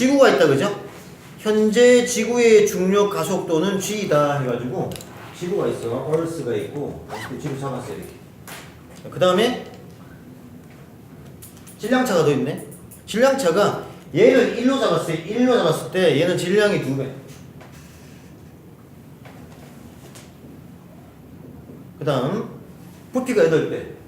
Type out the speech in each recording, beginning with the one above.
지구가 있다 그죠? 현재 지구의 중력 가속도는 g다 해가지고 지구가 있어. Earth가 있고 지구 잡았어요 이렇게. 그 다음에 질량차가 더 있네. 질량차가 얘를 1로 잡았어요. 1로 잡았을 때 얘는 질량이 2배. 그 다음 부피가 8배.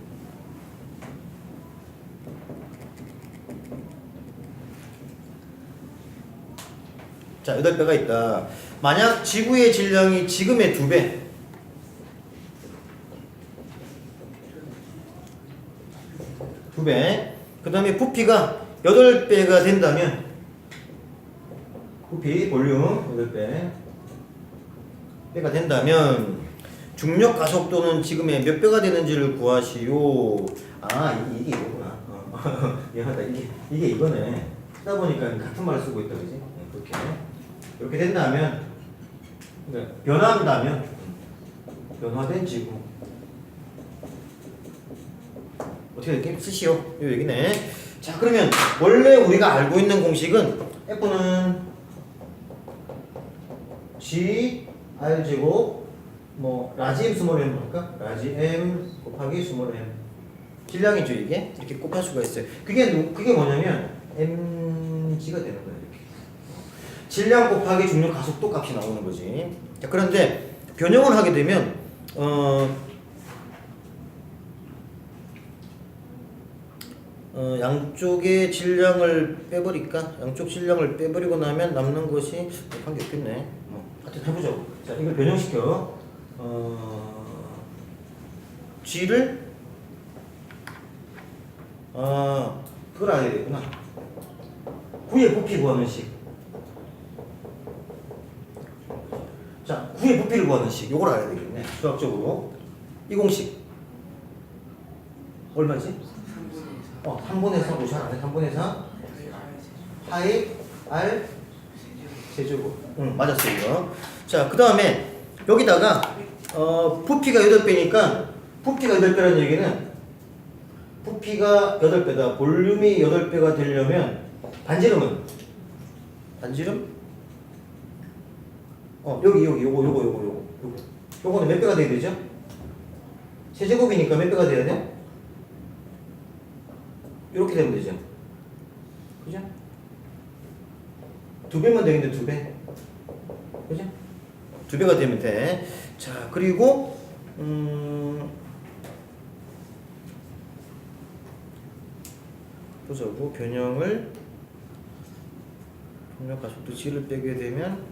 자, 8배가 있다. 만약 지구의 질량이 지금의 2배. 그 다음에 부피가 8배가 된다면 부피, 볼륨 8배가 된다면 중력 가속도는 지금의 몇 배가 되는지를 구하시오. 아, 이게 이거구나. 미안하다. 이게 이거네. 쓰다 보니까 같은 말을 쓰고 있다, 그지? 이렇게 된다면, 변화한다면, 변화된 지구. 어떻게 이렇게 쓰시오? 이 얘기네. 자, 그러면 원래 우리가 알고 있는 공식은 F는 G R 제곱 뭐 라지 M 스몰 M 할까? 라지 M 곱하기 스몰 M 질량이죠 이게. 이렇게 곱할 수가 있어요. 그게 뭐냐면 mg가 되는 거예요. 이렇게 질량 곱하기 중력 가속도 값이 나오는 거지. 자, 그런데 변형을 하게 되면 양쪽의 질량을 빼버릴까? 양쪽 질량을 빼버리고 나면 남는 것이 관계 없겠네. 하여튼 해보죠. 자, 이걸 변형시켜. G를 그걸 알아야 되겠구나. 구의 부피 구하는 식. 자, 구의 부피를 구하는 식. 요걸 알아야 되겠네. 수학적으로. 이 공식 얼마지? 3분의 4 5시 안에 3분의 4 파이 R 세제곱. 맞았어요 이거. 자, 그 다음에 여기다가 부피가 8배니까 부피가 8배라는 얘기는 부피가 8배다. 볼륨이 8배가 되려면 반지름은 요거는 몇 배가 돼야 되죠? 세제곱이니까 몇 배가 돼야 돼? 이렇게 되면 되죠. 그죠? 2배면 되겠는데 2배. 그죠? 2배가 되면 돼. 자, 그리고 보자고. 변형을 중력 가속도 g를 빼게 되면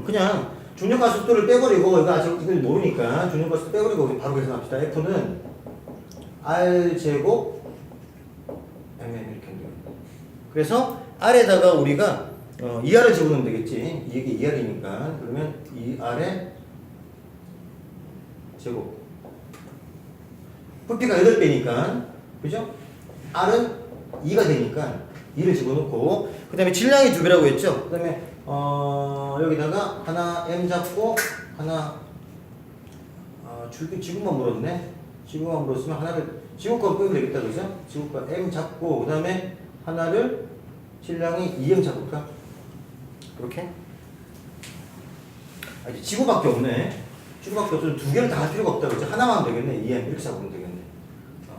그냥 중력 가속도를 빼버리고 이거 아직 이걸 모르니까 중력 가속도 빼버리고 바로 계산합시다. F는 R 제곱 mm 이렇게 합니다. 그래서 R에다가 우리가 2R을 집어넣으면 되겠지. 이게 2R이니까 그러면 2R의 제곱. 부피가 8배니까 그죠? R은 2가 되니까 2를 집어넣고 그 다음에 질량이 2배라고 했죠? 그 다음에 여기다가 하나 M 잡고 하나 지구만 물었네. 지구만 물었으면 하나를 지구권 끄면 되겠다 그죠? 지구권 M 잡고 그 다음에 하나를 질량이 2M 잡을까? 그렇게? 이제 지구밖에 없네. 지구밖에 없어서 2개를 다 할 필요가 없다 그죠? 하나만 하면 되겠네. 2M 이렇게 잡으면 되겠네.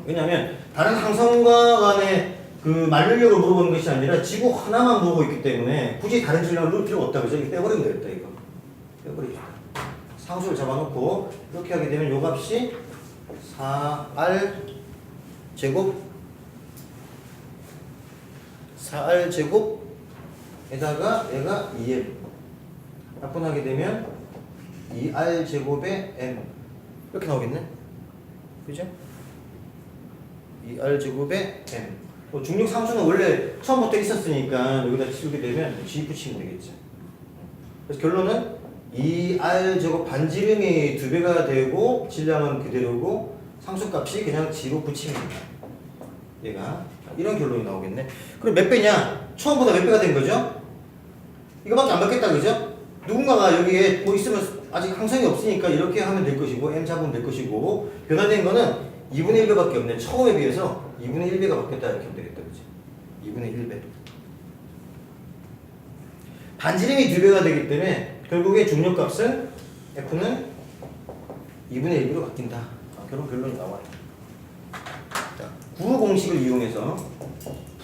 왜냐면 다른 항성과 간의 그 만료력을 물어보는 것이 아니라 지구 하나만 물어보고 있기 때문에 굳이 다른 질량을 넣을 필요가 없다 그죠? 이거 빼버리면 되겠다 이거. 빼버리죠. 상수를 잡아놓고 이렇게 하게 되면 요 값이 4R 제곱 4R 제곱에다가 얘가 2M 약분하게 되면 2R 제곱에 M 이렇게 나오겠네. 그죠? 2R 제곱에 M. 중력 상수는 원래 처음부터 있었으니까 여기다 치우게 되면 G 붙이면 되겠죠. 그래서 결론은 2R 제곱 반지름이 2배가 되고 질량은 그대로고 상수값이 그냥 G로 붙이면 됩니다. 얘가 이런 결론이 나오겠네. 그럼 몇 배냐? 처음보다 몇 배가 된 거죠? 이거밖에 안 받겠다 그죠? 누군가가 여기에 뭐 있으면 아직 항성이 없으니까 이렇게 하면 될 것이고 M 잡으면 될 것이고 변화된 거는 2분의 1배밖에 없네. 처음에 비해서 2분의 1배가 바뀌었다 이렇게 하면 되겠다. 그치? 2분의 1배. 반지름이 2배가 되기 때문에 결국에 중력값은 F는 2분의 1배로 바뀐다. 결론이 나와요. 자, 구호 공식을 이용해서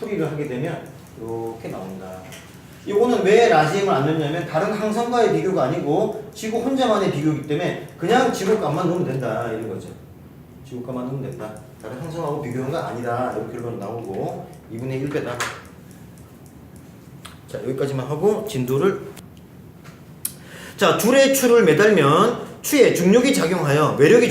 풀이를 하게 되면 이렇게 나온다. 이거는 왜 라지엠을 안 넣냐면 다른 항성과의 비교가 아니고 지구 혼자만의 비교이기 때문에 그냥 지구값만 넣으면 된다 이런 거죠. 지구값만 넣으면 된다. 다른 항성하고 비교한 건 아니다. 이렇게 결론 나오고 2분의 1배다. 자, 여기까지만 하고 진도를. 자, 줄에 추를 매달면 추에 중력이 작용하여 외력이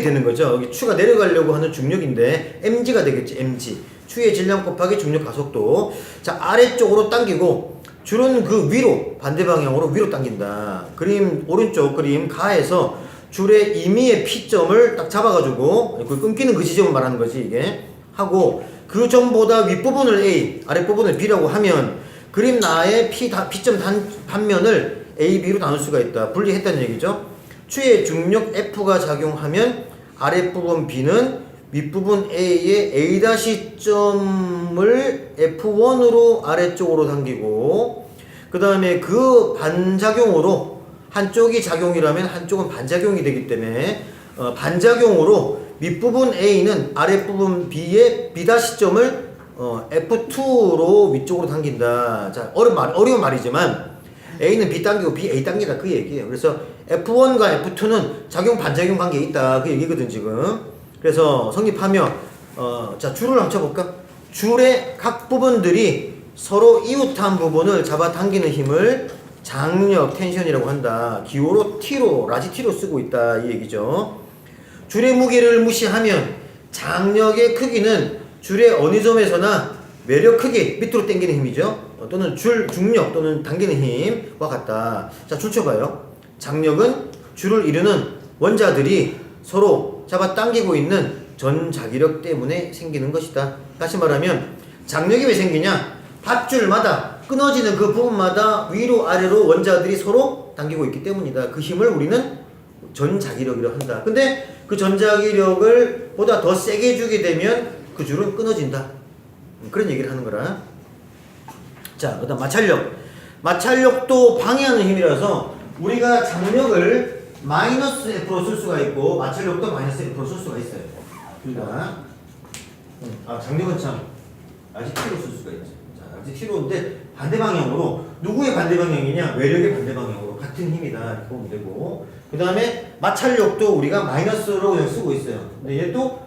되는 거죠. 여기 추가 내려가려고 하는 중력인데 mg가 되겠지. mg. 추의 질량 곱하기 중력 가속도. 자, 아래쪽으로 당기고 줄은 그 위로 반대 방향으로 위로 당긴다. 그림 오른쪽 그림 가에서 줄의 임의의 P점을 딱 잡아가지고 그 끊기는 그 지점을 말하는 거지 이게 하고 그 점보다 윗부분을 A 아랫부분을 B라고 하면 그림 나의 P점 단면을 A, B로 나눌 수가 있다. 분리했다는 얘기죠. 추의 중력 F가 작용하면 아랫부분 B는 윗부분 A의 A'점을 F1으로 아래쪽으로 당기고 그 다음에 그 반작용으로 한쪽이 작용이라면 한쪽은 반작용이 되기 때문에 반작용으로 밑부분 A는 아랫부분 B의 B'점을 F2로 위쪽으로 당긴다. 자, 어려운 말이지만 A는 B 당기고 B A 당기다 그 얘기예요. 그래서 F1과 F2는 작용 반작용 관계에 있다 그 얘기거든 지금. 그래서 성립하며 자 줄을 한번 쳐볼까? 줄의 각 부분들이 서로 이웃한 부분을 잡아당기는 힘을 장력 텐션이라고 한다. 기호로 T로 라지 T로 쓰고 있다 이 얘기죠. 줄의 무게를 무시하면 장력의 크기는 줄의 어느 점에서나 매력 크기 밑으로 당기는 힘이죠. 또는 줄 중력 또는 당기는 힘과 같다. 자, 줄 쳐봐요. 장력은 줄을 이루는 원자들이 서로 잡아당기고 있는 전자기력 때문에 생기는 것이다. 다시 말하면 장력이 왜 생기냐? 밧줄마다 끊어지는 그 부분마다 위로 아래로 원자들이 서로 당기고 있기 때문이다. 그 힘을 우리는 전자기력이라고 한다. 근데 그 전자기력을 보다 더 세게 주게 되면 그 줄은 끊어진다. 그런 얘기를 하는 거라. 자, 그 다음 마찰력. 마찰력도 방해하는 힘이라서 우리가 장력을 마이너스 F로 쓸 수가 있고 마찰력도 마이너스 F로 쓸 수가 있어요. 그러니까 장력은 참 아직 T로 쓸 수가 있죠. 자, 아직 T로인데 반대 방향으로 누구의 반대 방향이냐? 외력의 반대 방향으로 같은 힘이다 이렇게 보면 되고 그 다음에 마찰력도 우리가 마이너스로 그냥 쓰고 있어요. 근데 얘도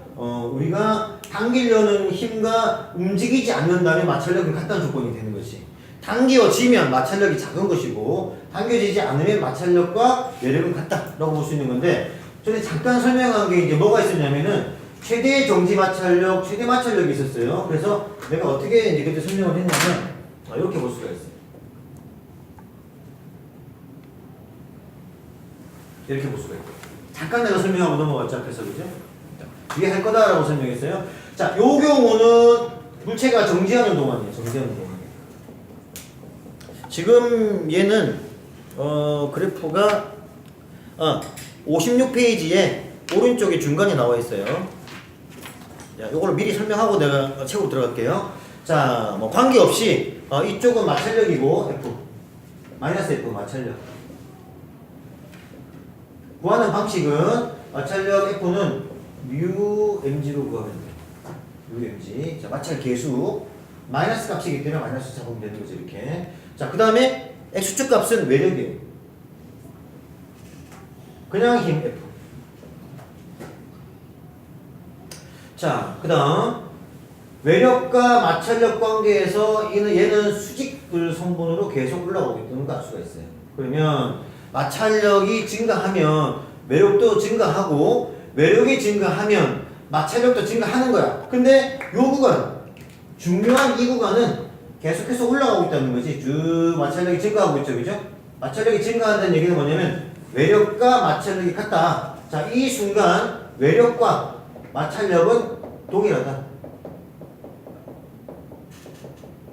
우리가 당기려는 힘과 움직이지 않는다면 마찰력은 같다는 조건이 되는 것이. 당겨지면 마찰력이 작은 것이고 당겨지지 않으면 마찰력과 외력은 같다라고 볼 수 있는 건데 전에 잠깐 설명한 게 이제 뭐가 있었냐면은 최대 정지 마찰력, 최대 마찰력이 있었어요. 그래서 내가 어떻게 이제 그때 설명을 했냐면 이렇게 볼 수가 있어요. 이렇게 볼 수가 있고 잠깐 내가 설명하고 넘어갔죠 앞에서 그죠? 이게 할 거다라고 설명했어요. 자, 요 경우는 물체가 정지하는 동안이에요. 정지하는 동안. 지금 얘는 그래프가 56페이지에 오른쪽에 중간에 나와 있어요. 자, 요거를 미리 설명하고 내가 책으로 들어갈게요. 자, 뭐 관계없이 이쪽은 마찰력이고 F 마이너스 F 마찰력. 구하는 방식은 마찰력 F는 뮤 mg로 구하면 돼요. 뮤 mg. 자, 마찰 계수 마이너스 값이기 때문에 마이너스 잡으면 되는 거죠 이렇게. 자, 그 다음에 x축 값은 외력이에요. 그냥 힘 F. 자, 그 다음 외력과 마찰력 관계에서 얘는 수직을 성분으로 계속 올라오고 있다는 걸 알 수가 있어요. 그러면 마찰력이 증가하면 외력도 증가하고 외력이 증가하면 마찰력도 증가하는 거야. 근데 요 구간 중요한 이 구간은 계속해서 올라가고 있다는 거지. 쭉 마찰력이 증가하고 있죠. 그죠? 마찰력이 증가한다는 얘기는 뭐냐면 외력과 마찰력이 같다. 자, 이 순간 외력과 마찰력은 동일하다.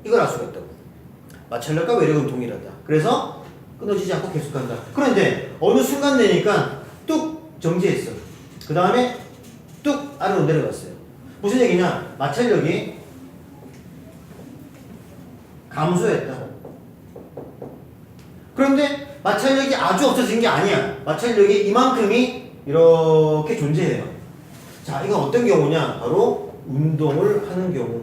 이걸 알 수가 있다고. 마찰력과 외력은 동일하다. 그래서 끊어지지 않고 계속한다. 그런데 어느 순간 되니까 뚝 정지했어. 그 다음에 뚝 아래로 내려갔어요. 무슨 얘기냐? 마찰력이 감소했다. 그런데 마찰력이 아주 없어진 게 아니야. 마찰력이 이만큼이 이렇게 존재해요. 자, 이건 어떤 경우냐? 바로 운동을 하는 경우.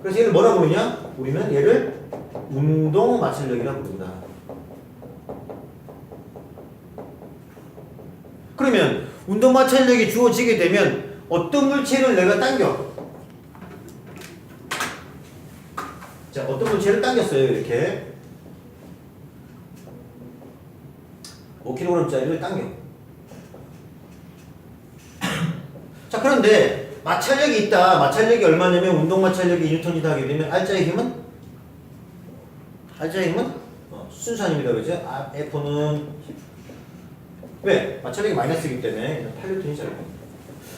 그래서 얘를 뭐라 부르냐? 우리는 얘를 운동 마찰력이라고 부른다. 그러면 운동 마찰력이 주어지게 되면 어떤 물체를 내가 당겨? 자, 어떤 물체를 당겼어요. 이렇게 5kg짜리를 당겨. 자, 그런데 마찰력이 있다. 마찰력이 얼마냐면 운동 마찰력이 2N이다 하게 되면 알자의 힘은? 알자의 힘은? 순산입니다. 그죠? F는 왜? 마찰력이 마이너스이기 때문에 8N이잖아요.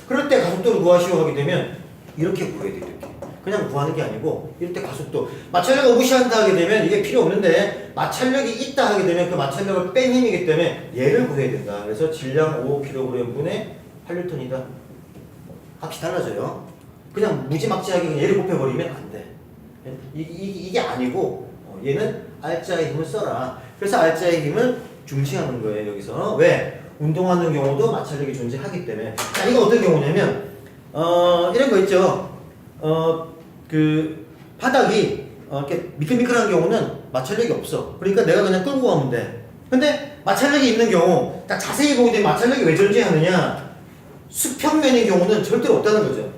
그럴 때 가속도를 구하시오 하게 되면 이렇게 구해야 돼요. 이렇게. 그냥 구하는 게 아니고 이럴 때 가속도. 마찰력을 무시한다 하게 되면 이게 필요 없는데 마찰력이 있다 하게 되면 그 마찰력을 뺀 힘이기 때문에 얘를 구해야 된다. 그래서 질량 5kg분의 8N이다. 값이 달라져요. 그냥 무지막지하게 그냥 얘를 곱해버리면 안 돼. 이게 아니고 얘는 알자의 힘을 써라. 그래서 알자의 힘을 중시하는 거예요. 여기서. 왜? 운동하는 경우도 마찰력이 존재하기 때문에. 자, 이거 어떤 경우냐면 이런 거 있죠. 그 바닥이 이렇게 미끌미끌한 경우는 마찰력이 없어. 그러니까 내가 그냥 끌고 가면 돼. 근데 마찰력이 있는 경우 딱 자세히 보게 되면 마찰력이 왜 존재하느냐? 수평면인 경우는 절대로 없다는 거죠.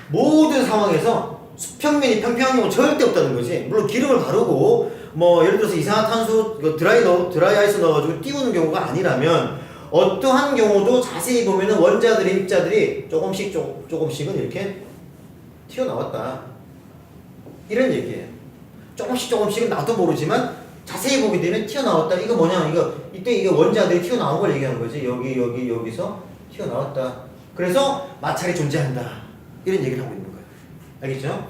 모든 상황에서 수평면이 평평한 경우는 절대 없다는 거지. 물론 기름을 바르고 뭐 예를 들어서 이산화탄소 드라이 아이스 넣어가지고 띄우는 경우가 아니라면 어떠한 경우도 자세히 보면은 원자들의 입자들이 조금씩은 이렇게 튀어나왔다. 이런 얘기예요. 조금씩은 나도 모르지만 자세히 보게 되면 튀어나왔다. 이거 뭐냐? 이때 이게 원자들이 튀어나온 걸 얘기하는 거지. 여기서 튀어나왔다. 그래서 마찰이 존재한다. 이런 얘기를 하고 있는 거예요. 알겠죠?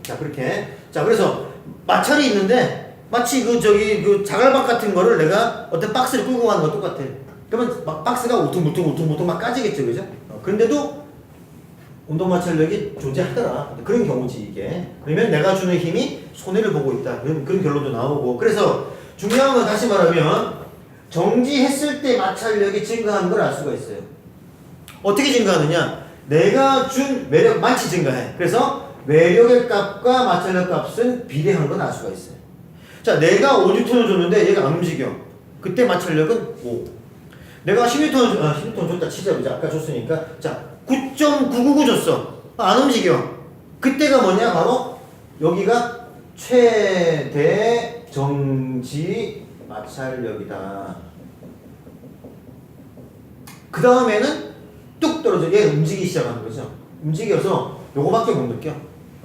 자, 그렇게. 자, 그래서 마찰이 있는데 마치 그 자갈박 같은 거를 내가 어떤 박스를 끌고 가는 거 똑같아. 그러면 막 박스가 울퉁불퉁 막 까지겠죠. 그죠? 그런데도 운동 마찰력이 존재하더라. 그런 경우지 이게. 그러면 내가 주는 힘이 손해를 보고 있다. 그런 결론도 나오고. 그래서 중요한 건 다시 말하면 정지했을 때 마찰력이 증가하는 걸 알 수가 있어요. 어떻게 증가하느냐? 내가 준 매력만치 증가해. 그래서 매력의 값과 마찰력 값은 비례한 건 알 수가 있어요. 자, 내가 5N을 줬는데 얘가 안 움직여. 그때 마찰력은 5. 내가 10N 줬다 치자. 그죠? 아까 줬으니까. 자, 9.999 줬어. 안 움직여. 그때가 뭐냐? 바로 여기가 최대 정지 마찰력이다. 그 다음에는 뚝 떨어져. 얘가 움직이기 시작하는 거죠. 움직여서 요거밖에 못 느껴.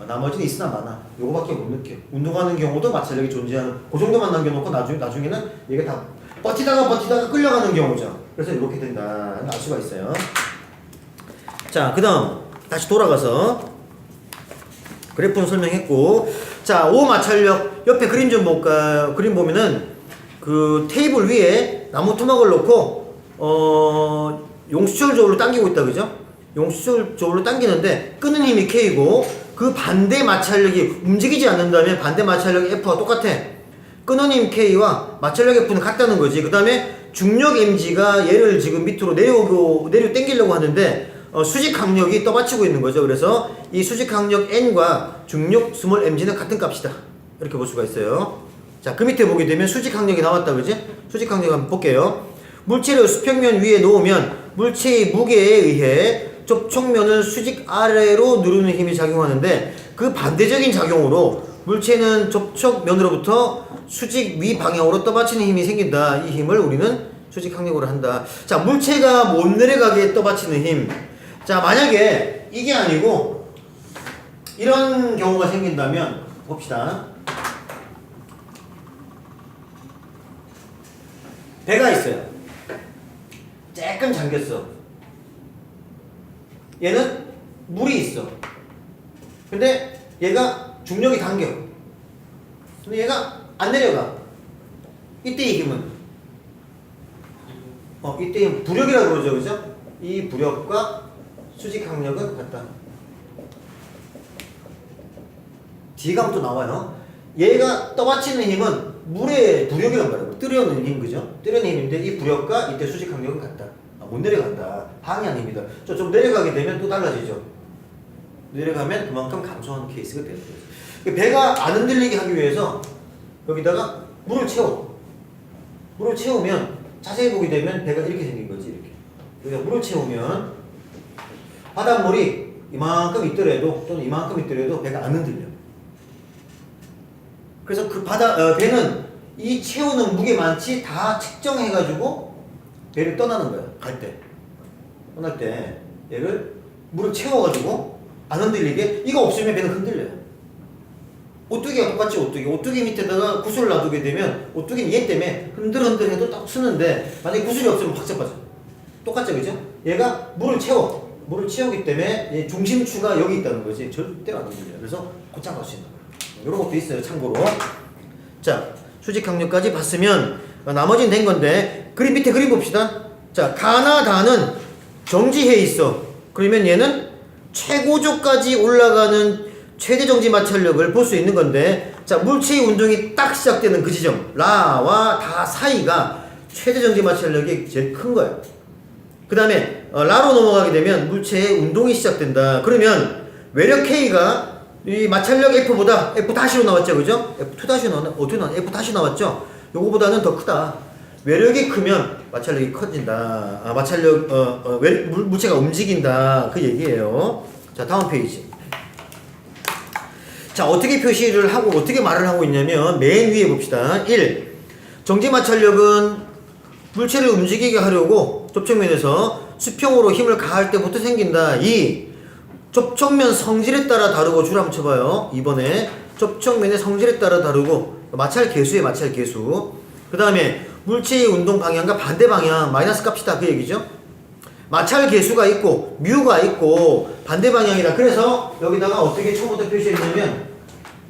나머지는 있으나 마나 요거밖에 못 느껴. 운동하는 경우도 마찰력이 존재하는 그 정도만 남겨놓고 나중에는 얘가 다 버티다가 끌려가는 경우죠. 그래서 이렇게 된다는 알 수가 있어요. 자, 그 다음 다시 돌아가서 그래프는 설명했고, 자, O 마찰력 옆에 그림 좀 볼까요? 그림 보면은 그 테이블 위에 나무 토막을 놓고 용수철 쪽으로 당기고 있다. 그죠? 용수철 쪽으로 당기는데 끄는 힘이 K고 그 반대 마찰력이 움직이지 않는다면 반대 마찰력 F와 똑같아. 끄는 힘 K와 마찰력 F는 같다는 거지. 그 다음에 중력 mg가 얘를 지금 밑으로 내려 당기려고 하는데 수직 강력이 떠받치고 있는 거죠. 그래서 이 수직 강력 N과 중력 스몰 mg는 같은 값이다. 이렇게 볼 수가 있어요. 자, 그 밑에 보게 되면 수직 강력이 나왔다. 그지? 수직 강력 한번 볼게요. 물체를 수평면 위에 놓으면 물체의 무게에 의해 접촉면을 수직 아래로 누르는 힘이 작용하는데 그 반대적인 작용으로 물체는 접촉면으로부터 수직 위 방향으로 떠받치는 힘이 생긴다. 이 힘을 우리는 수직 강력으로 한다. 자, 물체가 못 내려가게 떠받치는 힘. 자, 만약에 이게 아니고 이런 경우가 생긴다면 봅시다. 배가 있어요. 조금 잠겼어. 얘는 물이 있어. 근데 얘가 중력이 당겨. 근데 얘가 안 내려가. 이때의 힘은 이때의 부력이라고 그러죠. 그죠? 이 부력과 수직 항력은 같다. D가 또 나와요. 얘가 떠받치는 힘은 물의 부력이란 말이에요. 뜨려는 힘, 그죠? 뜨려는 힘인데 이 부력과 이때 수직 항력은 같다. 못 내려간다. 방해하는 힘이다. 좀 내려가게 되면 또 달라지죠. 내려가면 그만큼 감소하는 케이스가 되는 거죠. 배가 안 흔들리게 하기 위해서 여기다가 물을 채워. 물을 채우면 자세히 보게 되면 배가 이렇게 생긴 거지. 이렇게. 여기다 물을 채우면 바닷물이 이만큼 있더라도 또는 이만큼 있더라도 배가 안 흔들려. 그래서 그 배는 이 채우는 무게만치 다 측정해가지고 배를 떠나는 거야. 갈 때. 떠날 때 얘를 물을 채워가지고 안 흔들리게. 이거 없으면 배는 흔들려요. 오뚜기가 똑같지. 오뚜기 밑에다가 구슬을 놔두게 되면 오뚜기는 얘 때문에 흔들흔들 해도 딱 쓰는데 만약에 구슬이 없으면 확 잡아져. 똑같죠, 그죠? 얘가 물을 채워. 물을 채우기 때문에 얘 중심추가 여기 있다는 거지. 절대로 안 흔들려요. 그래서 곧장 갈 수 있는 거예요. 이런 것도 있어요, 참고로. 자, 수직 항력까지 봤으면 나머지는 된 건데 그림 밑에 그림 봅시다. 자, 가나 다는 정지해 있어. 그러면 얘는 최고조까지 올라가는 최대 정지 마찰력을 볼 수 있는 건데, 자, 물체의 운동이 딱 시작되는 그 지점 라와 다 사이가 최대 정지 마찰력이 제일 큰 거예요. 그 다음에 라로 넘어가게 되면 물체의 운동이 시작된다. 그러면 외력 K가 이 마찰력 F보다 F-로 나왔죠, 그죠? F2-로 나왔나? 어떻게 나왔나? F- 나왔죠? 요거보다는 더 크다. 외력이 크면 마찰력이 커진다. 물체가 움직인다. 그 얘기예요. 자, 다음 페이지. 자, 어떻게 표시를 하고 어떻게 말을 하고 있냐면 맨 위에 봅시다. 1. 정지 마찰력은 물체를 움직이게 하려고 접촉면에서 수평으로 힘을 가할 때부터 생긴다. 2. 접촉면 성질에 따라 다르고. 줄 한번 쳐봐요. 2번에 접촉면의 성질에 따라 다르고 마찰 개수에 마찰 개수. 그 다음에 물체의 운동 방향과 반대 방향 마이너스 값이다. 그 얘기죠. 마찰 개수가 있고 뮤가 있고 반대 방향이다. 그래서 여기다가 어떻게 처음부터 표시했냐면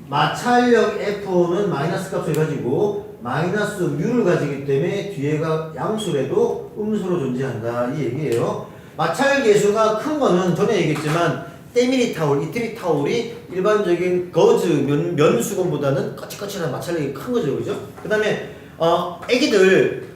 마찰력 F는 마이너스 값을 가지고 마이너스 뮤를 가지기 때문에 뒤에가 양수래도 음수로 존재한다. 이 얘기예요. 마찰 개수가 큰 거는 전에 얘기했지만 때밀이 타올, 이태리 타올이 일반적인 거즈 면수건보다는 거칠거칠한 마찰력이 큰 거죠, 그죠? 그 다음에 애기들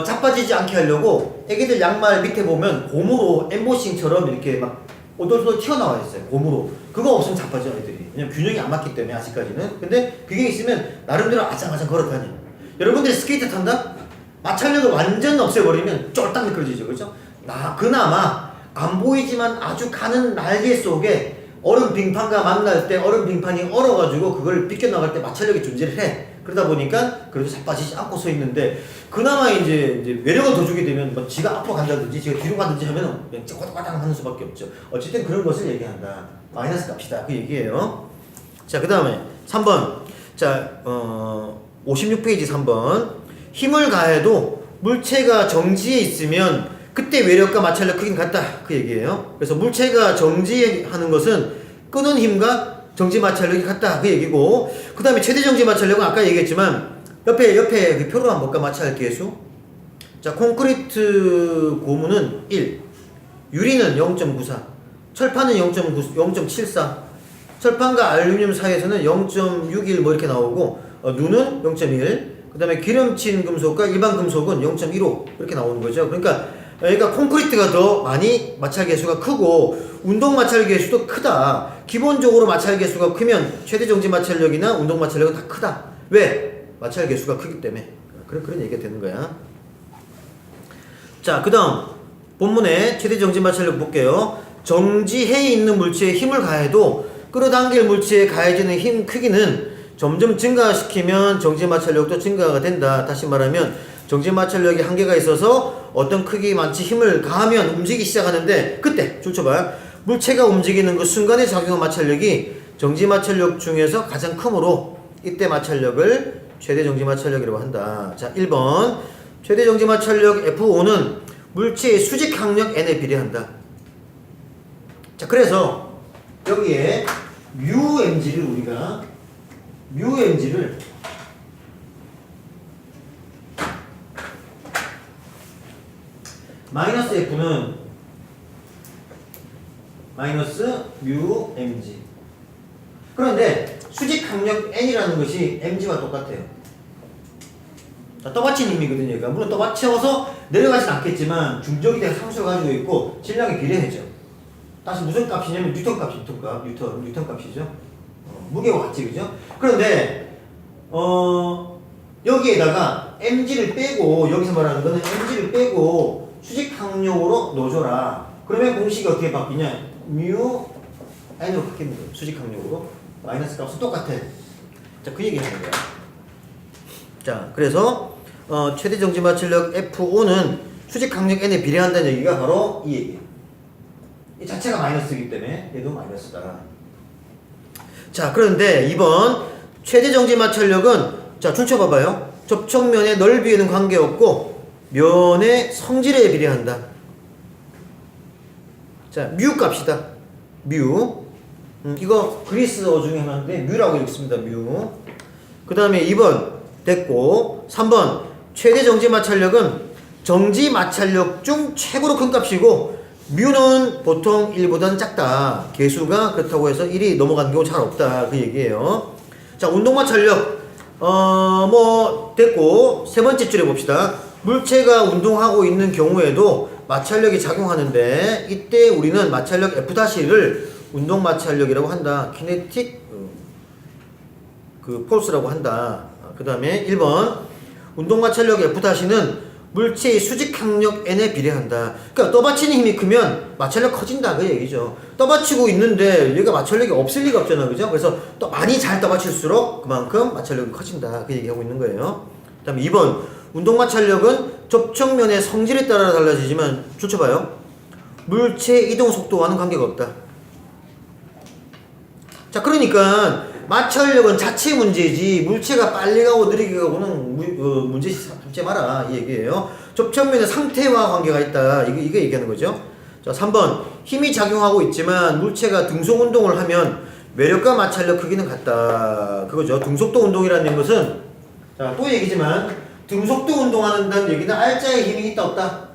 자빠지지 않게 하려고 애기들 양말 밑에 보면 고무로 엠보싱처럼 이렇게 막 오돌오돌 튀어나와 있어요. 고무로. 그거 없으면 자빠져 애들이. 왜냐면 균형이 안 맞기 때문에 아직까지는. 근데 그게 있으면 나름대로 아장아장 걸어다녀. 여러분들이 스케이트 탄다? 마찰력을 완전 없애버리면 쫄딱 미끄러지죠, 그죠? 그나마 안 보이지만 아주 가는 날개 속에 얼음 빙판과 만날 때 얼음 빙판이 얼어가지고 그걸 비껴나갈 때 마찰력이 존재를 해. 그러다 보니까 그래도 자빠지지 않고 서 있는데, 그나마 이제 외력을 더 주게 되면 뭐 지가 앞으로 간다든지 지가 뒤로 가든지 하면 그냥 꼬닥꼬닥 하는 수밖에 없죠. 어쨌든 그런 것을 얘기한다. 마이너스 값이다. 그 얘기예요. 자, 그 다음에 3번. 자, 56페이지 3번. 힘을 가해도 물체가 정지해 있으면 그때 외력과 마찰력 크기는 같다. 그 얘기예요. 그래서 물체가 정지하는 것은 끄는 힘과 정지 마찰력이 같다. 그 얘기고, 그 다음에 최대 정지 마찰력은 아까 얘기했지만 옆에 그 표로 한번 볼까? 마찰 계수. 자, 콘크리트 고무는 1, 유리는 0.94, 철판은 0.74, 철판과 알루미늄 사이에서는 0.61 뭐 이렇게 나오고, 누는 0.1, 그 다음에 기름친 금속과 일반 금속은 0.15 이렇게 나오는 거죠. 그러니까 콘크리트가 더 많이 마찰 개수가 크고 운동 마찰 개수도 크다. 기본적으로 마찰 개수가 크면 최대 정지 마찰력이나 운동 마찰력은 다 크다. 왜? 마찰 개수가 크기 때문에. 그런 얘기가 되는 거야. 자, 그 다음 본문의 최대 정지 마찰력 볼게요. 정지해 있는 물체에 힘을 가해도 끌어당길 물체에 가해지는 힘 크기는 점점 증가시키면 정지 마찰력도 증가가 된다. 다시 말하면 정지 마찰력이 한계가 있어서 어떤 크기만치 힘을 가하면 움직이기 시작하는데, 그때 줄 쳐봐요. 물체가 움직이는 그 순간에 작용한 마찰력이 정지 마찰력 중에서 가장 크므로 이때 마찰력을 최대 정지 마찰력이라고 한다. 자, 1번 최대 정지 마찰력 F5는 물체의 수직 항력 N에 비례한다. 자, 그래서 여기에 μmg를 마이너스 F는 마이너스 뮤 mg. 그런데 수직 강력 n이라는 것이 mg와 똑같아요. 떠받친 힘이거든요. 그러니까 물론 떠받쳐서 내려가진 않겠지만 중력이 대한 상수를 가지고 있고 질량에 비례하죠. 다시 무슨 값이냐면 뉴턴 값이 뉴턴 값이죠. 무게와 같지, 그죠? 그런데 여기에다가 mg를 빼고, 여기서 말하는 거는 mg를 빼고 수직 강력으로 넣어줘라. 그러면 공식이 어떻게 바뀌냐? 뮤 n으로 바뀝니다. 수직 강력으로. 마이너스 값은 똑같아. 자, 그 얘기 하는 거야. 자, 그래서 최대 정지 마찰력 F5는 수직 강력 n에 비례한다는 얘기가 바로 이 얘기예요. 이 자체가 마이너스이기 때문에 얘도 마이너스다. 자, 그런데 2번 최대 정지 마찰력은, 자, 춤춰 봐봐요. 접촉면의 넓이에는 관계없고 면의 성질에 비례한다. 자, 뮤 값이다. 뮤. 이거 그리스어 중에 하나인데 뮤라고 읽습니다. 뮤. 그 다음에 2번 됐고, 3번 최대 정지 마찰력은 정지 마찰력 중 최고로 큰 값이고 뮤는 보통 1보다는 작다. 개수가 그렇다고 해서 1이 넘어가는 경우 잘 없다. 그 얘기예요. 자, 운동 마찰력 뭐 됐고, 세 번째 줄에 봅시다. 물체가 운동하고 있는 경우에도 마찰력이 작용하는데 이때 우리는 마찰력 F-를 운동 마찰력이라고 한다. 키네틱 그 폴스라고 한다. 그 다음에 1번 운동 마찰력 F-는 물체의 수직 강력 n에 비례한다. 그러니까 떠받치는 힘이 크면 마찰력 커진다, 그 얘기죠. 떠받치고 있는데 얘가 마찰력이 없을 리가 없잖아, 그죠? 그래서 또 많이 잘 떠받칠수록 그만큼 마찰력이 커진다, 그 얘기하고 있는 거예요. 그 다음에 2번 운동 마찰력은 접촉면의 성질에 따라 달라지지만, 쫓아봐요. 물체의 이동 속도와는 관계가 없다. 자, 그러니까 마찰력은 자체 문제지 물체가 빨리 가고 느리게 가고는 문제 삼지 마라, 이 얘기예요. 접촉면의 상태와 관계가 있다, 이게 얘기하는 거죠. 자, 3번 힘이 작용하고 있지만 물체가 등속 운동을 하면 외력과 마찰력 크기는 같다, 그거죠. 등속도 운동이라는 것은, 자, 또 얘기지만 등속도 운동한다는 얘기는 알자의 힘이 있다 없다?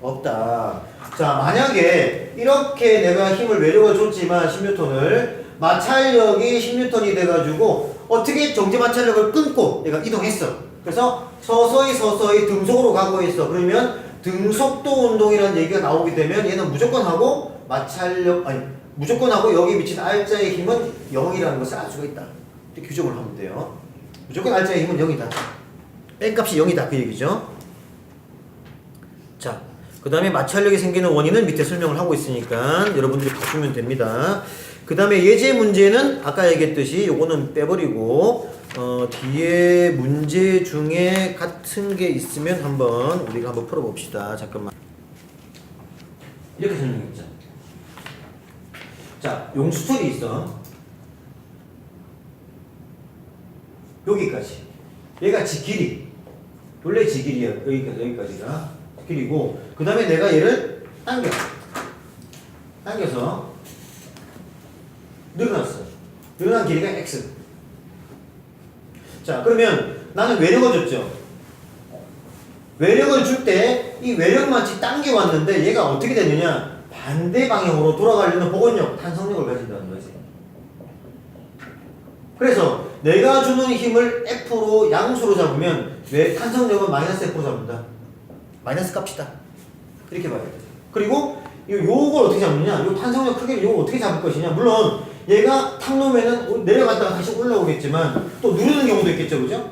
없다. 자, 만약에 이렇게 내가 힘을 외력을 줬지만 10N을 마찰력이 10N이 돼가지고 어떻게 정지 마찰력을 끊고 내가 이동했어. 그래서 서서히 등속으로 가고 있어. 그러면 등속도 운동이라는 얘기가 나오게 되면 얘는 무조건 하고 무조건 하고 여기 미친 알자의 힘은 0이라는 것을 알 수가 있다. 이렇게 규정을 하면 돼요. 무조건 알자의 힘은 0이다. 뺀값이 0이다, 그 얘기죠. 자, 그 다음에 마찰력이 생기는 원인은 밑에 설명을 하고 있으니까 여러분들이 봐주면 됩니다. 그 다음에 예제 문제는 아까 얘기했듯이 요거는 빼버리고 뒤에 문제 중에 같은 게 있으면 우리가 한번 풀어봅시다. 잠깐만. 이렇게 설명했죠. 자, 용수철이 있어. 여기까지. 얘가 지길이. 원래 지길이야. 여기까지가 길이고, 그 다음에 내가 얘를 당겨서 늘어났어. 늘어난 길이가 x. 자, 그러면 나는 외력을 줬죠. 외력을 줄 때 이 외력만치 당겨왔는데 얘가 어떻게 되느냐? 반대 방향으로 돌아가려는 복원력, 탄성력을 가진다는 거지. 그래서 내가 주는 힘을 F로 양수로 잡으면 왜 탄성력은 마이너스 F로 잡는다. 마이너스 값이다. 이렇게 봐야 돼. 그리고 요걸 어떻게 잡느냐? 요 탄성력 크기를 요걸 어떻게 잡을 것이냐? 물론 얘가 탁 놓으면은 내려갔다가 다시 올라오겠지만 또 누르는 경우도 있겠죠, 그죠?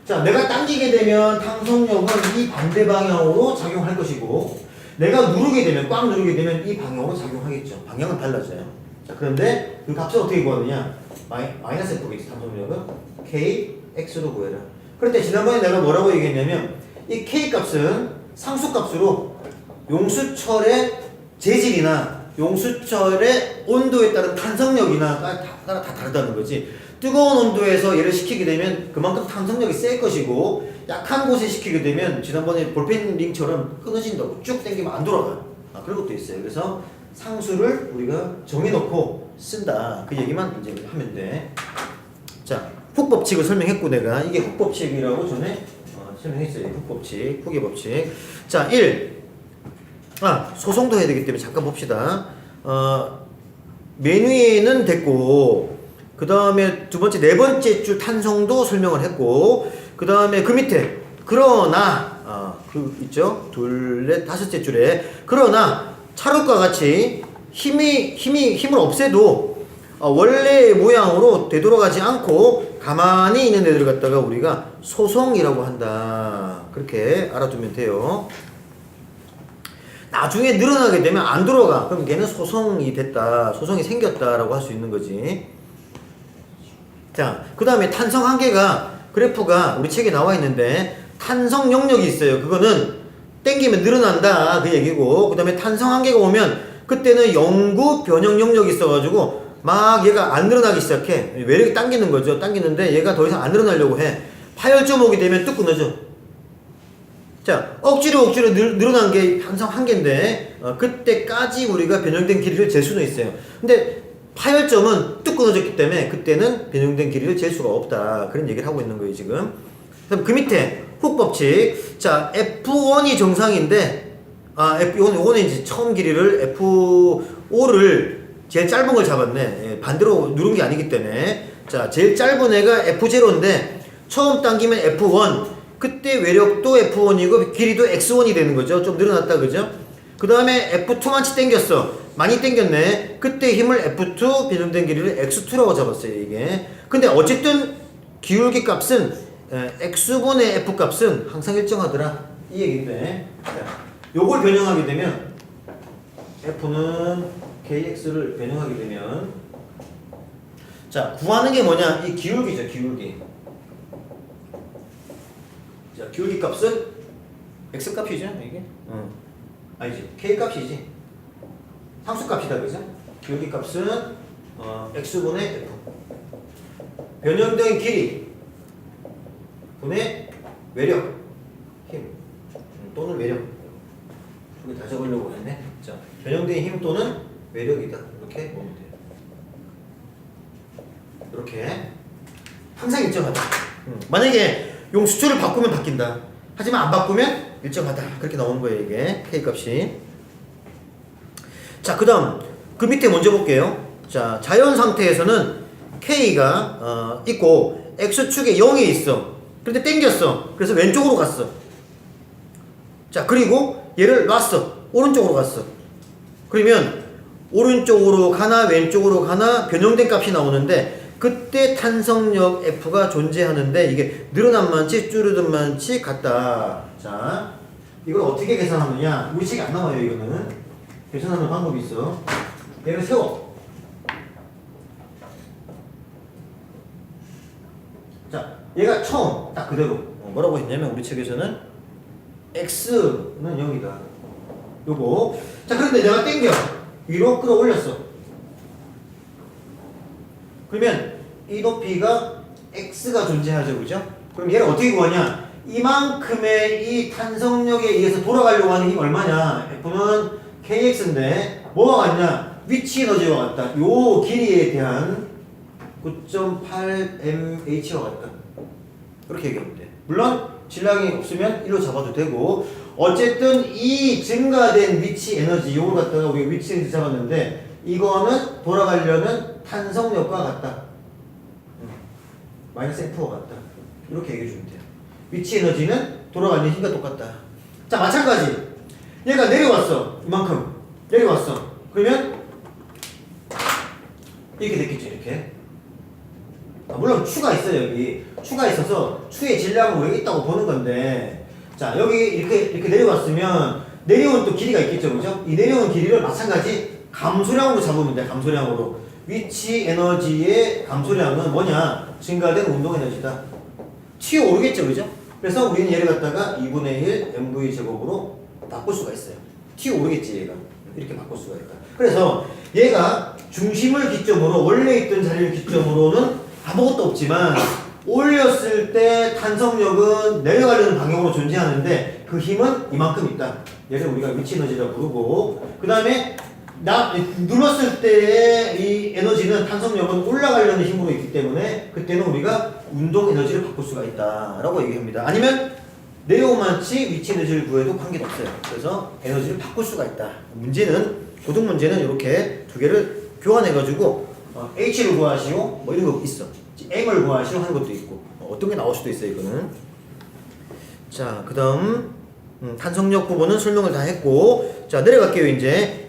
자, 내가 당기게 되면 탄성력은 이 반대 방향으로 작용할 것이고, 내가 누르게 되면, 꽉 누르게 되면 이 방향으로 작용하겠죠. 방향은 달라져요. 자, 그런데 그 값을 어떻게 구하느냐? 마이너스 F겠지, 탄성력은 KX로 구해라. 그런데 지난번에 내가 뭐라고 얘기했냐면, 이 K 값은 상수 값으로 용수철의 재질이나 용수철의 온도에 따른 탄성력이나 따라 다 다르다는 거지. 뜨거운 온도에서 얘를 식히게 되면 그만큼 탄성력이 셀 것이고, 약한 곳에 식히게 되면 지난번에 볼펜 링처럼 끊어진다고 쭉 당기면 안 돌아가. 그런 것도 있어요. 그래서 상수를 우리가 정해놓고 쓴다, 그 얘기만 이제 하면 돼. 자, 훅 법칙을 설명했고, 내가 이게 훅 법칙이라고 전에 설명했어요. 훅 법칙, 훅의 법칙. 자, 1. 소송도 해야 되기 때문에 잠깐 봅시다. 맨 위에는 됐고, 그 다음에 두 번째, 네 번째 줄 탄성도 설명을 했고, 그 다음에 그 밑에, 그러나, 있죠? 둘, 넷, 다섯째 줄에, 그러나, 찰흙과 같이 힘을 없애도, 원래 모양으로 되돌아가지 않고, 가만히 있는 애들을 갖다가 우리가 소성이라고 한다. 그렇게 알아두면 돼요. 나중에 늘어나게 되면 안 들어가. 그럼 걔는 소성이 됐다. 소성이 생겼다라고 할 수 있는 거지. 자, 그 다음에 탄성 한계가 그래프가 우리 책에 나와 있는데 탄성 영역이 있어요. 그거는 땡기면 늘어난다 그 얘기고, 그 다음에 탄성 한계가 오면 그때는 영구 변형 영역이 있어가지고 막 얘가 안 늘어나기 시작해. 외력이 당기는 거죠. 당기는데 얘가 더 이상 안 늘어나려고 해. 파열점 오게 되면 뚝 끊어져. 자, 억지로 늘어난 게 탄성 한계인데, 그때까지 우리가 변형된 길이를 잴 수는 있어요. 근데 파열점은 뚝 끊어졌기 때문에 그때는 변형된 길이를 잴 수가 없다. 그런 얘기를 하고 있는 거예요, 지금. 그럼 그 밑에 훅 법칙. 자, F1이 정상인데, 요거는 이제 처음 길이를 F5를 제일 짧은 걸 잡았네. 예, 반대로 누른 게 아니기 때문에. 자, 제일 짧은 애가 F0인데, 처음 당기면 F1. 그때 외력도 F1이고 길이도 X1이 되는 거죠. 좀 늘어났다, 그죠? 그 다음에 F2만치 당겼어. 많이 당겼네. 그때 힘을 F2 변형된 길이를 X2라고 잡았어요, 이게. 근데 어쨌든 기울기 값은 X분의 F 값은 항상 일정하더라. 이 얘기인데. 자, 요걸 변형하게 되면 F는 KX를 변형하게 되면, 자, 구하는 게 뭐냐? 이 기울기죠, 기울기. 자, 기울기 값은 X 값이죠, 이게? 아니지, K 값이지. 상수 값이다, 그죠? 기울기 값은 X분의 F. 변형된 길이 분의 외력, 힘 또는 외력. 두 개 다 적으려고 했네. 자, 변형된 힘 또는 외력이다. 이렇게 보면 돼요. 이렇게 항상 일정하다. 만약에 용 수초를 바꾸면 바뀐다. 하지만 안 바꾸면 일정하다. 그렇게 나오는 거예요, 이게. K 값이. 자, 그 다음 그 밑에 먼저 볼게요. 자, 자연 상태에서는 K가 있고 X축에 0이 있어. 그런데 땡겼어. 그래서 왼쪽으로 갔어. 자, 그리고 얘를 놨어. 오른쪽으로 갔어. 그러면 오른쪽으로 가나 왼쪽으로 가나 변형된 값이 나오는데, 그때 탄성력 F가 존재하는데 이게 늘어난 만치 줄어든 만치 같다. 자, 이걸 어떻게 계산하느냐? 우리 책에 안 나와요, 이거는. 계산하는 방법이 있어. 얘를 세워. 자, 얘가 처음 딱 그대로 뭐라고 했냐면 우리 책에서는 X는 0이다. 요거. 자, 그런데 내가 땡겨. 위로 끌어올렸어. 그러면 이 높이가 X가 존재하죠, 그죠? 그럼 얘를 어떻게 구하냐? 이만큼의 이 탄성력에 의해서 돌아가려고 하는 힘이 얼마냐? F는 KX인데 뭐와 같냐? 위치 에너지와 같다. 요 길이에 대한 9.8mh와 같다. 그렇게 얘기하면 돼. 물론 질량이 없으면 1로 잡아도 되고, 어쨌든 이 증가된 위치 에너지, 요걸 갖다가 우리가 위치 에너지 잡았는데, 이거는 돌아가려는 탄성력과 같다. 마이너스 F와 같다. 이렇게 얘기해 주면 돼요. 위치 에너지는 돌아가는 힘과 똑같다. 자, 마찬가지. 얘가 내려왔어. 이만큼. 내려왔어. 그러면 이렇게 됐겠죠, 이렇게. 물론 추가 있어요, 여기. 추가 있어서 추의 질량은 우리가 있다고 보는 건데, 자, 여기 이렇게 내려왔으면 내려온 또 길이가 있겠죠, 그죠? 이 내려온 길이를 마찬가지 감소량으로 잡으면 돼, 감소량으로. 위치 에너지의 감소량은 뭐냐? 증가된 운동 에너지다. 튀어 오르겠죠, 그죠? 그래서 우리는 얘를 갖다가 2분의 1 mv 제곱으로 바꿀 수가 있어요. 튀어 오르겠지, 얘가. 이렇게 바꿀 수가 있다. 그래서 얘가 중심을 기점으로, 원래 있던 자리를 기점으로는 아무것도 없지만 올렸을 때 탄성력은 내려가려는 방향으로 존재하는데 그 힘은 이만큼 있다. 얘를 우리가 위치 에너지라고 부르고, 그 다음에 눌렀을 때의 이 에너지는, 탄성력은 올라가려는 힘으로 있기 때문에 그때는 우리가 운동 에너지를 바꿀 수가 있다 라고 얘기합니다. 아니면 내려오만치 위치 에너지를 구해도 관계가 없어요. 그래서 에너지를 바꿀 수가 있다. 문제는, 고등 문제는 이렇게 두 개를 교환해가지고 H를 구하시오 뭐 이런 거 있어. M을 구하시오 하는 것도 있고 어떤 게 나올 수도 있어요 이거는. 자 그다음 탄성력 부분은 설명을 다 했고 자 내려갈게요 이제.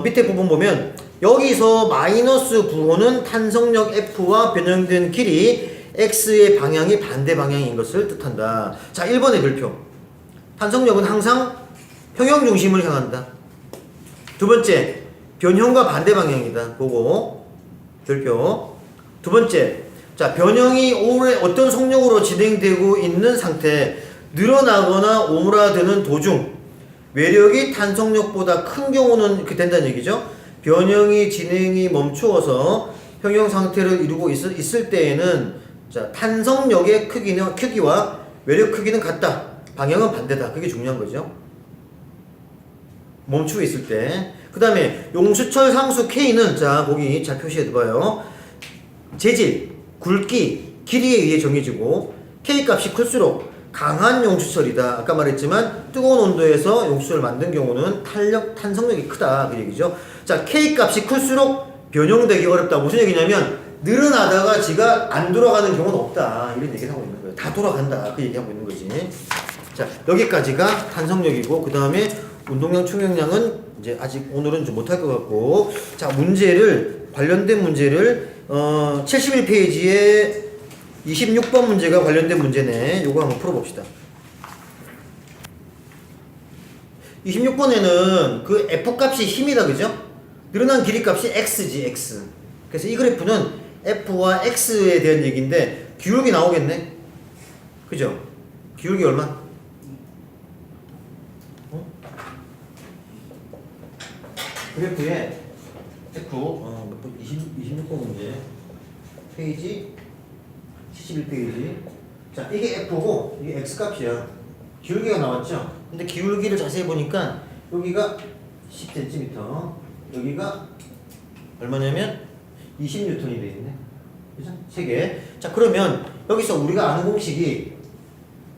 밑에 부분 보면 여기서 마이너스 부호는 탄성력 F와 변형된 길이 X의 방향이 반대 방향인 것을 뜻한다. 자 1번의 별표. 탄성력은 항상 평형 중심을 향한다. 두 번째 변형과 반대 방향이다. 보고 별표. 두 번째 자 변형이 어떤 속력으로 진행되고 있는 상태 늘어나거나 오므라드는 도중 외력이 탄성력보다 큰 경우는 이렇게 된다는 얘기죠. 변형이 진행이 멈추어서 평형 상태를 이루고 있을 때에는 자 탄성력의 크기와 외력 크기는 같다. 방향은 반대다. 그게 중요한 거죠. 멈추고 있을 때. 그 다음에 용수철 상수 K는 자 거기 잘 표시해 둬봐요. 재질, 굵기, 길이에 의해 정해지고 K 값이 클수록 강한 용수철이다. 아까 말했지만 뜨거운 온도에서 용수철을 만든 경우는 탄성력이 크다. 그 얘기죠. 자, K 값이 클수록 변형되기 어렵다. 무슨 얘기냐면 늘어나다가 지가 안 돌아가는 경우는 없다. 이런 얘기를 하고 있는 거예요. 다 돌아간다. 그 얘기하고 있는 거지. 자, 여기까지가 탄성력이고 그 다음에 운동량, 충격량은 이제 아직 오늘은 좀 못할 것 같고 자, 관련된 문제를 71페이지에 26번 문제가 관련된 문제네. 요거 한번 풀어봅시다. 26번에는 그 F값이 힘이다. 그죠? 늘어난 길이 값이 X지, X. 그래서 이 그래프는 F와 X에 대한 얘기인데 기울기 나오겠네. 그죠? 기울기 얼마? 그래프에 F, 26번 문제. 페이지 71페이지. 자, 이게 F고, 이게 X값이야. 기울기가 나왔죠? 근데 기울기를 자세히 보니까, 여기가 10cm, 여기가 얼마냐면 20N이 돼 있네. 그죠? 3개. 자, 그러면 여기서 우리가 아는 공식이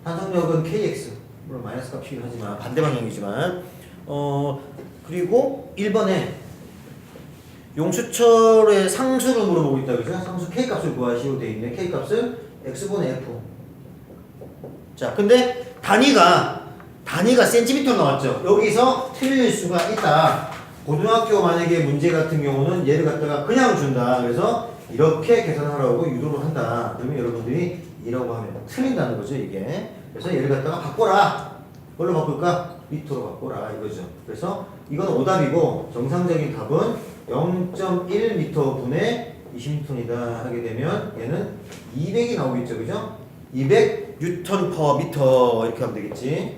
탄성력은 KX. 물론 마이너스 값이긴 하지만, 반대 방향이지만, 그리고 1번에 용수철의 상수를 물어보고 있다. 그죠? 상수 K값을 구하시오 돼 있네. K값은 X분의 F. 자, 근데 단위가 센티미터로 나왔죠. 여기서 틀릴 수가 있다. 고등학교 만약에 문제 같은 경우는 얘를 갖다가 그냥 준다. 그래서 이렇게 계산하라고 유도를 한다. 그러면 여러분들이 이라고 하면 틀린다는 거죠, 이게. 그래서 얘를 갖다가 바꿔라. 뭘로 바꿀까? 미터로 바꿔라 이거죠. 그래서 이건 오답이고 정상적인 답은 0.1m 분의 20N이다 하게 되면 얘는 200이 나오겠죠, 그죠? 200 Nm 이렇게 하면 되겠지.